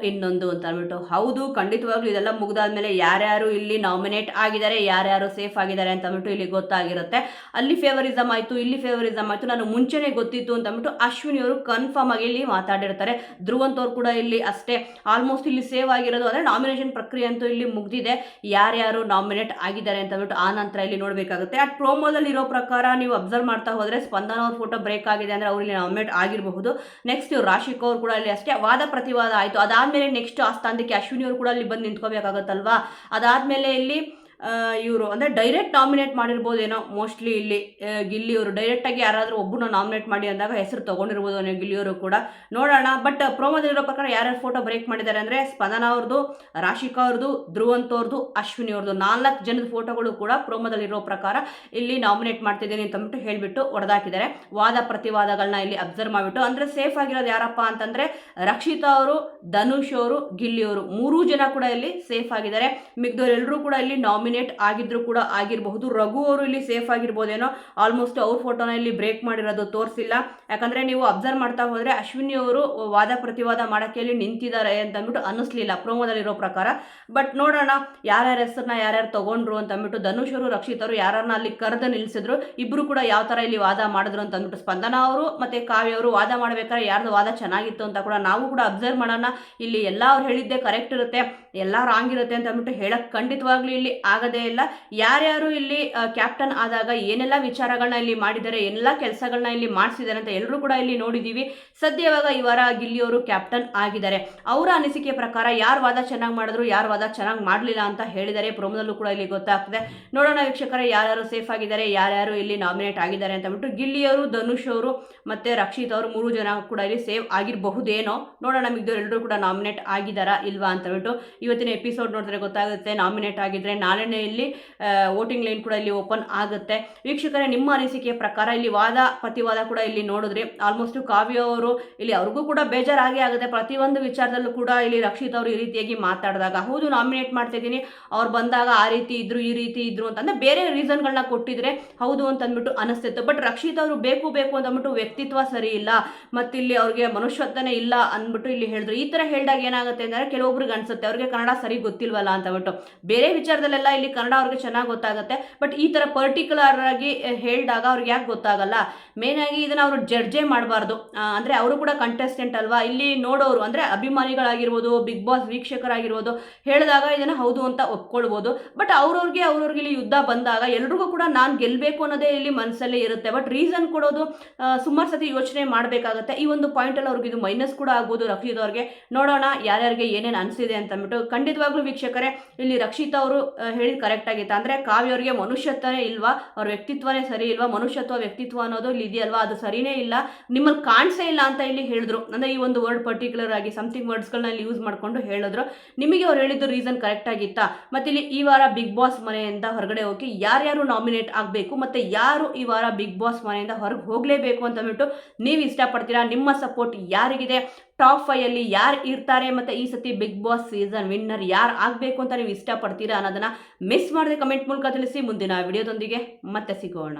ಅಂತ ಅಂದ್ಬಿಟ್ಟು. ಹೌದು, ಖಂಡಿತವಾಗ್ಲೂ ಇದೆಲ್ಲ ಮುಗ್ದಾದ್ಮೇಲೆ ಯಾರ್ಯಾರು ಇಲ್ಲಿ ನಾಮಿನೇಟ್ ಆಗಿದ್ದಾರೆ, ಯಾರ್ಯಾರು ಸೇಫ್ ಆಗಿದ್ದಾರೆ ಅಂತ ಅಂದ್ಬಿಟ್ಟು ಇಲ್ಲಿ ಗೊತ್ತಾಗಿರುತ್ತೆ. ಅಲ್ಲಿ ಫೇವರಿಸಮ್ ಆಯ್ತು, ಇಲ್ಲಿ ಫೇವರಿಸಮ್ ಆಯ್ತು, ನಾನು ಮುಂಚೆನೆ ಗೊತ್ತಿತ್ತು ಅಂತ ಅಂದ್ಬಿಟ್ಟು ಅಶ್ವಿನಿ ಅವರು ಕನ್ಫರ್ಮ್ ಆಗಿ ಇಲ್ಲಿ ಮಾತಾಡಿರ್ತಾರೆ. ಧ್ರುವಂತ್ ಅವ್ರು ಕೂಡ ಇಲ್ಲಿ ಅಷ್ಟೇ, ಆಲ್ಮೋಸ್ಟ್ ಇಲ್ಲಿ ಸೇವ್ ಆಗಿರೋದು ಅಂದ್ರೆ ನಾಮಿನೇಷನ್ ಪ್ರಕ್ರಿಯೆ ಅಂತೂ ಇಲ್ಲಿ ಮುಗ್ದಿದೆ, ಯಾರ್ಯಾರು ನಾಮಿನೇಟ್ ಆಗಿದ್ದಾರೆ ಅಂತ ಅಂದ್ಬಿಟ್ಟು ಆ ನಂತರ ಇಲ್ಲಿ ನೋಡ್ಬೇಕಾಗುತ್ತೆ. ಆ ಪ್ರೋಮೋದಲ್ಲಿ ಇರೋ ಪ್ರಕಾರ ನೀವು ಅಬ್ಸರ್ವ್ ಮಾಡ್ತಾ ಹೋದ್ರೆ ಸ್ಪಂದನ ಅವ್ರ ಫೋಟೋ ಬ್ರೇಕ್ ಆಗಿದೆ ಅಂದ್ರೆ ಅವ್ರು ಇಲ್ಲಿ ನಾಮಿನೇಟ್ ಆಗಿರಬಹುದು. ನೆಕ್ಸ್ಟ್ ರಾಶಿಕ್ ಅವ್ರು ಕೂಡ ಇಲ್ಲಿ ಅಷ್ಟೇ ವಾದ ಪ್ರತಿವಾದ ಆಯ್ತು. ಅದಾದ್ಮೇಲೆ ನೆಕ್ಸ್ಟ್ ಆ ಸ್ಥಾನಕ್ಕೆ ಅಶ್ವಿನಿ ಅವರು ಕೂಡ ಅಲ್ಲಿ ಬಂದು ನಿಂತ್ಕೋಬೇಕಾಗತ್ತಲ್ವಾ? ಅದಾದ್ಮೇಲೆ ಇಲ್ಲಿ ಇವರು ಅಂದರೆ ಡೈರೆಕ್ಟ್ ನಾಮಿನೇಟ್ ಮಾಡಿರ್ಬೋದೇನೋ ಮೋಸ್ಟ್ಲಿ ಇಲ್ಲಿ ಗಿಲ್ಲಿಯವರು ಡೈರೆಕ್ಟಾಗಿ ಯಾರಾದರೂ ಒಬ್ಬನ ನಾಮಿನೇಟ್ ಮಾಡಿ ಅಂದಾಗ ಹೆಸರು ತೊಗೊಂಡಿರ್ಬೋದು ಗಿಲ್ಲಿಯವರು ಕೂಡ, ನೋಡೋಣ. ಬಟ್ ಪ್ರೋಮೋದಲ್ಲಿರೋ ಪ್ರಕಾರ ಯಾರ್ಯಾರು ಫೋಟೋ ಬ್ರೇಕ್ ಮಾಡಿದ್ದಾರೆ ಅಂದರೆ ಸ್ಪಂದನ ಅವ್ರದ್ದು, ರಾಶಿಕಾ ಅವ್ರದ್ದು, ಧ್ರುವಂತ್ ಅವ್ರದ್ದು, ಅಶ್ವಿನಿ ಅವ್ರದ್ದು 4 ಜನದ ಫೋಟೋಗಳು ಕೂಡ ಪ್ರೋಮೋದಲ್ಲಿರೋ ಪ್ರಕಾರ ಇಲ್ಲಿ ನಾಮಿನೇಟ್ ಮಾಡ್ತಿದ್ದೀನಿ ಅಂತಂದ್ಬಿಟ್ಟು ಹೇಳಿಬಿಟ್ಟು ಹೊಡೆದಾಕಿದ್ದಾರೆ. ವಾದ ಪ್ರತಿವಾದಗಳನ್ನ ಇಲ್ಲಿ ಅಬ್ಸರ್ವ್ ಮಾಡಿಬಿಟ್ಟು, ಅಂದರೆ ಸೇಫ್ ಆಗಿರೋದು ಯಾರಪ್ಪ ಅಂತಂದರೆ ರಕ್ಷಿತಾ ಅವರು, ಧನುಷ್ ಅವರು, ಗಿಲ್ಲಿಯವರು 3 ಜನ ಕೂಡ ಇಲ್ಲಿ ಸೇಫ್ ಆಗಿದ್ದಾರೆ. ಮಿಕ್ದವರೆಲ್ಲರೂ ಕೂಡ ಇಲ್ಲಿ ನಾಮಿನೇಟ್ ಆಗಿದ್ರು ಕೂಡ ಆಗಿರಬಹುದು. ರಘು ಅವರು ಇಲ್ಲಿ ಸೇಫ್ ಆಗಿರ್ಬೋದೇನೋ, ಆಲ್ಮೋಸ್ಟ್ ಅವ್ರ ಫೋಟೋನ ಇಲ್ಲಿ ಬ್ರೇಕ್ ಮಾಡಿರೋದು ತೋರಿಸಿಲ್ಲ. ಯಾಕಂದ್ರೆ ನೀವು ಅಬ್ಸರ್ವ್ ಮಾಡ್ತಾ ಹೋದ್ರೆ ಅಶ್ವಿನಿ ಅವರು ವಾದ ಪ್ರತಿವಾದ ಮಾಡಕ್ಕೆ ಇಲ್ಲಿ ನಿಂತಿದ್ದಾರೆ ಅಂತ ಅಂದ್ಬಿಟ್ಟು ಅನ್ನಿಸ್ಲಿಲ್ಲ ಪ್ರೋಮೋದಲ್ಲಿರೋ ಪ್ರಕಾರ. ಬಟ್ ನೋಡೋಣ ಯಾರ್ಯಾರ ಹೆಸರನ್ನ ಯಾರ್ಯಾರು ತಗೊಂಡ್ರು ಅಂತ ಅಂದ್ಬಿಟ್ಟು. ಧನುಷ್ ಅವರು, ರಕ್ಷಿತ್ ಅವರು ಯಾರನ್ನ ಅಲ್ಲಿ ಕರೆದು ನಿಲ್ಲಿಸಿದ್ರು, ಇಬ್ರು ಕೂಡ ಯಾವ ತರ ಇಲ್ಲಿ ವಾದ ಮಾಡಿದ್ರು ಅಂತ ಅಂದ್ಬಿಟ್ಟು. ಸ್ಪಂದನ ಅವರು ಮತ್ತೆ ಕಾವ್ಯ ಅವರು ವಾದ ಮಾಡ್ಬೇಕಾದ್ರೆ ಯಾರ್ದು ವಾದ ಚೆನ್ನಾಗಿತ್ತು ಅಂತ ಕೂಡ ನಾವು ಕೂಡ ಅಬ್ಸರ್ವ್ ಮಾಡೋಣ. ಇಲ್ಲಿ ಎಲ್ಲ ಅವ್ರು ಹೇಳಿದ್ದೆ ಕರೆಕ್ಟ್ ಇರುತ್ತೆ, ಎಲ್ಲ ರಾಂಗ್ ಇರುತ್ತೆ ಅಂತ ಅಂದ್ಬಿಟ್ಟು ಹೇಳಕ್ ಖಂಡಿತವಾಗ್ಲೂ ಇಲ್ಲಿ ಆಗದೇ ಇಲ್ಲ. ಯಾರ್ಯಾರು ಇಲ್ಲಿ ಕ್ಯಾಪ್ಟನ್ ಆದಾಗ ಏನೆಲ್ಲ ವಿಚಾರಗಳನ್ನ ಇಲ್ಲಿ ಮಾಡಿದ್ದಾರೆ, ಏನೆಲ್ಲ ಕೆಲಸಗಳನ್ನ ಇಲ್ಲಿ ಮಾಡಿಸಿದ್ದಾರೆ ಅಂತ ಎಲ್ಲರೂ ಕೂಡ ಇಲ್ಲಿ ನೋಡಿದೀವಿ. ಸದ್ಯವಾಗ ಈ ವಾರ ಗಿಲ್ಲಿಯವರು ಕ್ಯಾಪ್ಟನ್ ಆಗಿದ್ದಾರೆ. ಅವರ ಅನಿಸಿಕೆ ಪ್ರಕಾರ ಯಾರು ವಾದ ಚೆನ್ನಾಗಿ ಮಾಡಿದ್ರು, ಯಾರು ವಾದ ಚೆನ್ನಾಗಿ ಮಾಡಲಿಲ್ಲ ಅಂತ ಹೇಳಿದ್ದಾರೆ. ಪ್ರೋಮೋದಲ್ಲೂ ಕೂಡ ಇಲ್ಲಿ ಗೊತ್ತಾಗ್ತದೆ. ನೋಡೋಣ ವೀಕ್ಷಕರೇ, ಯಾರ್ಯಾರು ಸೇಫ್ ಆಗಿದ್ದಾರೆ, ಯಾರ್ಯಾರು ಇಲ್ಲಿ ನಾಮಿನೇಟ್ ಆಗಿದ್ದಾರೆ ಅಂತ ಅಂದ್ಬಿಟ್ಟು. ಗಿಲ್ಲಿಯವರು, ಧನುಷ್ ಅವರು ಮತ್ತೆ ರಕ್ಷಿತ್ ಅವರು 3 ಜನ ಕೂಡ ಇಲ್ಲಿ ಸೇವ್ ಆಗಿರಬಹುದೇನೋ, ನೋಡೋಣ. ಮಿಗ್ದವ್ರು ಎಲ್ಲರೂ ಕೂಡ ನಾಮಿನೇಟ್ ಆಗಿದ್ದಾರಾ ಇಲ್ವಾ ಅಂತ ಅಂದ್ಬಿಟ್ಟು ಇವತ್ತಿನ ಎಪಿಸೋಡ್ ನೋಡಿದ್ರೆ ಗೊತ್ತಾಗುತ್ತೆ. ನಾಮಿನೇಟ್ ಆಗಿದ್ರೆ ನಾಳೆನೇ ಇಲ್ಲಿ ವೋಟಿಂಗ್ ಲೈನ್ ಕೂಡ ಇಲ್ಲಿ ಓಪನ್ ಆಗುತ್ತೆ. ವೀಕ್ಷಕರೇ, ನಿಮ್ಮ ಅನಿಸಿಕೆ ಪ್ರಕಾರ ಇಲ್ಲಿ ವಾದ ಪ್ರತಿವಾದ ಕೂಡ ಇಲ್ಲಿ ನೋಡಿದ್ರೆ ಆಲ್ಮೋಸ್ಟ್ ಕಾವ್ಯ ಅವರು ಇಲ್ಲಿ ಅವ್ರಿಗೂ ಕೂಡ ಬೇಜಾರಾಗೇ ಆಗುತ್ತೆ. ಪ್ರತಿಯೊಂದು ವಿಚಾರದಲ್ಲೂ ಕೂಡ ಇಲ್ಲಿ ರಕ್ಷಿತ್ ಅವರು ಈ ರೀತಿಯಾಗಿ ಮಾತಾಡಿದಾಗ, ಹೌದು ನಾಮಿನೇಟ್ ಮಾಡ್ತಾ ಇದ್ದೀನಿ, ಅವ್ರು ಬಂದಾಗ ಆ ರೀತಿ ಇದ್ರು, ಈ ರೀತಿ ಇದ್ರು ಅಂತಂದ್ರೆ ಬೇರೆ ರೀಸನ್ಗಳನ್ನ ಕೊಟ್ಟಿದ್ರೆ ಹೌದು ಅಂತ ಅಂದ್ಬಿಟ್ಟು ಅನಿಸ್ತಿತ್ತು. ಬಟ್ ರಕ್ಷಿತ್ ಅವರು ಬೇಕು ಅಂತ ಅಂದ್ಬಿಟ್ಟು ವ್ಯಕ್ತಿತ್ವ ಸರಿ ಇಲ್ಲ, ಮತ್ತಿಲ್ಲಿ ಅವ್ರಿಗೆ ಮನುಷ್ಯತ್ವನೇ ಇಲ್ಲ ಅಂದ್ಬಿಟ್ಟು ಇಲ್ಲಿ ಹೇಳಿದ್ರು. ಈ ತರ ಹೇಳಿದಾಗ ಏನಾಗುತ್ತೆ ಅಂದ್ರೆ ಕೆಲವೊಬ್ರಿಗೆ ಅನ್ಸುತ್ತೆ ಅವ್ರಿಗೆ ಕನ್ನಡ ಸರಿ ಗೊತ್ತಿಲ್ವಲ್ಲ ಅಂತ ಅಂದ್ಬಿಟ್ಟು. ಬೇರೆ ವಿಚಾರದಲ್ಲೆಲ್ಲ ಇಲ್ಲಿ ಕನ್ನಡ ಅವ್ರಿಗೆ ಚೆನ್ನಾಗಿ ಗೊತ್ತಾಗುತ್ತೆ, ಬಟ್ ಈ ತರ ಪರ್ಟಿಕ್ಯುಲರ್ ಆಗಿ ಹೇಳಿದಾಗ ಅವ್ರಿಗೆ ಯಾಕೆ ಗೊತ್ತಾಗಲ್ಲ? ಮೇನ್ ಆಗಿ ಇದನ್ನ ಅವರು ಜಡ್ಜೇ ಮಾಡಬಾರ್ದು. ಅಂದ್ರೆ ಅವರು ಕೂಡ ಕಂಟೆಸ್ಟೆಂಟ್ ಅಲ್ವಾ, ಇಲ್ಲಿ ನೋಡೋರು ಅಂದ್ರೆ ಅಭಿಮಾನಿಗಳಾಗಿರ್ಬೋದು, ಬಿಗ್ ಬಾಸ್ ವೀಕ್ಷಕರಾಗಿರ್ಬೋದು, ಹೇಳಿದಾಗ ಇದನ್ನ ಹೌದು ಅಂತ ಒಪ್ಕೊಳ್ಬೋದು. ಬಟ್ ಅವ್ರವ್ರಿಗೆ ಇಲ್ಲಿ ಯುದ್ಧ ಬಂದಾಗ ಎಲ್ರಿಗೂ ಕೂಡ ನಾನು ಗೆಲ್ಬೇಕು ಅನ್ನೋದೇ ಇಲ್ಲಿ ಮನಸ್ಸಲ್ಲೇ ಇರುತ್ತೆ. ಬಟ್ ರೀಸನ್ ಕೊಡೋದು ಸುಮಾರು ಸತಿ ಯೋಚನೆ ಮಾಡಬೇಕಾಗುತ್ತೆ. ಈ ಒಂದು ಪಾಯಿಂಟ್ ಅಲ್ಲಿ ಅವ್ರಿಗೆ ಇದು ಮೈನಸ್ ಕೂಡ ಆಗ್ಬೋದು ರಕ್ಷಿತ್ ಅವ್ರಿಗೆ. ನೋಡೋಣ ಯಾರ್ಯಾರಿಗೆ ಏನೇನು ಅನಿಸಿದೆ ಅಂತ ಅಂದ್ಬಿಟ್ಟು. ಖಂಡಿತವಾಗ್ಲೂ ವೀಕ್ಷಕರೇ, ಇಲ್ಲಿ ರಕ್ಷಿತ್ ಅವರು ಹೇಳಿದ್ ಕರೆಕ್ಟ್ ಆಗಿತ್ತು. ಅಂದ್ರೆ ಕಾವ್ಯ ಅವ್ರಿಗೆ ಮನುಷ್ಯತ್ವನೇ ಇಲ್ವಾ, ಅವ್ರ ವ್ಯಕ್ತಿತ್ವನೇ ಸರಿ ಇಲ್ವಾ, ಮನುಷ್ಯತ್ವ ವ್ಯಕ್ತಿತ್ವ ಅನ್ನೋದು ಇಲ್ಲಿ ಇದೆಯಲ್ವಾ, ಅದು ಸರಿನೇ ಇಲ್ಲ, ನಿಮ್ಮಲ್ಲಿ ಕಾಣಿಸೇ ಇಲ್ಲ ಅಂತ ಇಲ್ಲಿ ಹೇಳಿದ್ರು. ಅಂದ್ರೆ ಈ ಒಂದು ವರ್ಡ್ ಪರ್ಟಿಕ್ಯುಲರ್ ಆಗಿ ಸಮಥಿಂಗ್ ವರ್ಡ್ಸ್ಗಳನ್ನ ಇಲ್ಲಿ ಯೂಸ್ ಮಾಡ್ಕೊಂಡು ಹೇಳಿದ್ರು. ನಿಮಗೆ ಅವ್ರು ಹೇಳಿದ್ದು ರೀಸನ್ ಕರೆಕ್ಟ್ ಆಗಿತ್ತಾ? ಮತ್ತೆ ಇಲ್ಲಿ ಈ ವಾರ ಬಿಗ್ ಬಾಸ್ ಮನೆಯಿಂದ ಹೊರಗಡೆ ಹೋಗಿ ಯಾರ್ಯಾರು ನಾಮಿನೇಟ್ ಆಗಬೇಕು, ಮತ್ತೆ ಯಾರು ಈ ವಾರ ಬಿಗ್ ಬಾಸ್ ಮನೆಯಿಂದ ಹೊರಗೆ ಹೋಗಲೇಬೇಕು ಅಂತ ಅಂದ್ಬಿಟ್ಟು ನೀವು ಇಷ್ಟಪಡ್ತೀರಾ? ನಿಮ್ಮ ಸಪೋರ್ಟ್ ಯಾರಿಗಿದೆ? ಟಾಪ್ 5 ಅಲ್ಲಿ ಯಾರು ಇರ್ತಾರೆ, ಮತ್ತೆ ಈ ಸತಿ ಬಿಗ್ ಬಾಸ್ ಸೀಸನ್ ವಿನ್ನರ್ ಯಾರು ಆಗಬೇಕು ಅಂತ ನೀವು ಇಷ್ಟಪಡ್ತೀರಾ ಅನ್ನೋದನ್ನ ಮಿಸ್ ಮಾಡದೆ ಕಮೆಂಟ್ ಮೂಲಕ ತಿಳಿಸಿ. ಮುಂದಿನ ವಿಡಿಯೋದೊಂದಿಗೆ ಮತ್ತೆ ಸಿಗೋಣ.